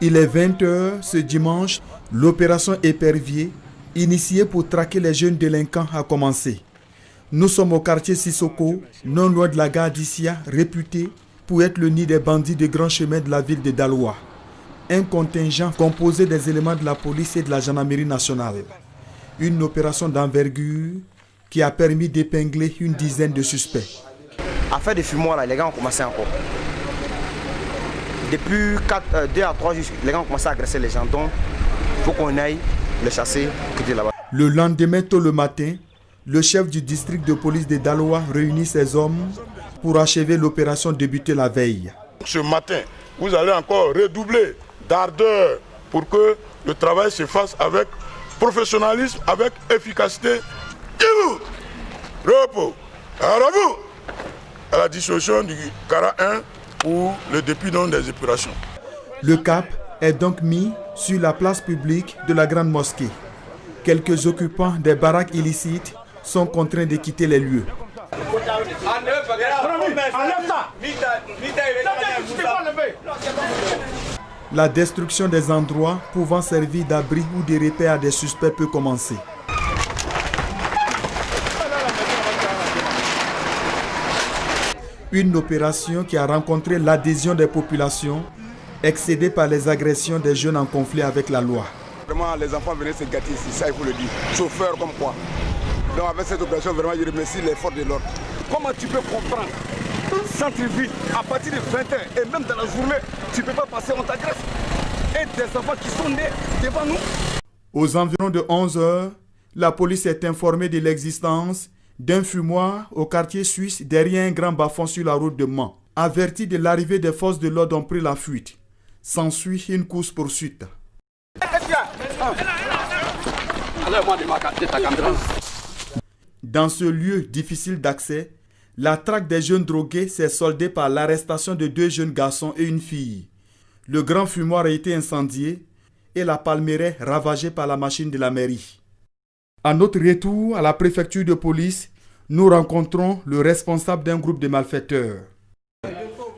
Il est 20h ce dimanche. L'opération Épervier, initiée pour traquer les jeunes délinquants, a commencé. Nous sommes au quartier Sissoko, non loin de la gare d'Issia, réputée pour être le nid des bandits de grands chemins de la ville de Daloa. Un contingent composé des éléments de la police et de la gendarmerie nationale. Une opération d'envergure qui a permis d'épingler une dizaine de suspects. Affaire de fumoir, là, les gars ont commencé encore. Depuis 2 à 3 jours, les gars ont commencé à agresser les gens. Donc, il faut qu'on aille les chasser, quitter là-bas. Le lendemain, tôt le matin, le chef du district de police de Daloa réunit ses hommes pour achever l'opération débutée la veille. Ce matin, vous allez encore redoubler d'ardeur pour que le travail se fasse avec professionnalisme, avec efficacité. Repos, à la dissolution du CARA 1 pour le début des opérations. Le cap est donc mis sur la place publique de la grande mosquée. Quelques occupants des baraques illicites sont contraints de quitter les lieux. La destruction des endroits pouvant servir d'abri ou de repère à des suspects peut commencer. Une opération qui a rencontré l'adhésion des populations, excédée par les agressions des jeunes en conflit avec la loi. Vraiment, les enfants venaient se gâter ici, ça il faut le dire. Chauffeurs comme quoi. Donc avec cette opération, vraiment, je remercie les forces de l'ordre. Comment tu peux comprendre centre-ville, à partir de 20h, et même dans la journée, tu ne peux pas passer, on t'agresse. Et des enfants qui sont nés devant nous. Aux environs de 11h, la police est informée de l'existence d'un fumoir au quartier suisse derrière un grand bas-fond sur la route de Mans. Avertis de l'arrivée des forces de l'ordre ont pris la fuite. S'ensuit une course-poursuite. Dans ce lieu difficile d'accès, la traque des jeunes drogués s'est soldée par l'arrestation de 2 jeunes garçons et une fille. Le grand fumoir a été incendié et la palmeraie ravagée par la machine de la mairie. À notre retour à la préfecture de police, nous rencontrons le responsable d'un groupe de malfaiteurs.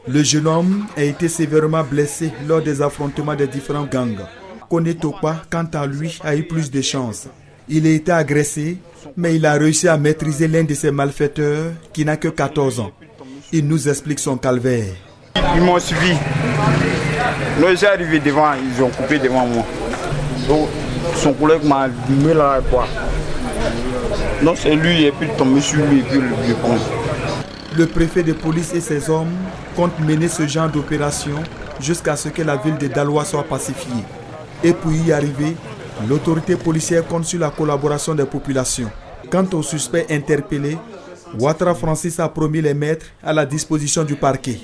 Le jeune homme a été sévèrement blessé lors des affrontements des différents gangs. Kone Tokpa, quant à lui, a eu plus de chance. Il a été agressé, mais il a réussi à maîtriser l'un de ses malfaiteurs qui n'a que 14 ans. Il nous explique son calvaire. Ils m'ont suivi. Quand j'ai arrivé devant, ils ont coupé devant moi. Donc, son collègue m'a mis là quoi. Donc c'est lui et puis tombé sur lui et puis le prendre. Le préfet de police et ses hommes comptent mener ce genre d'opération jusqu'à ce que la ville de Daloa soit pacifiée. Et pour y arriver, l'autorité policière compte sur la collaboration des populations. Quant aux suspects interpellés, Ouattara Francis a promis les mettre à la disposition du parquet.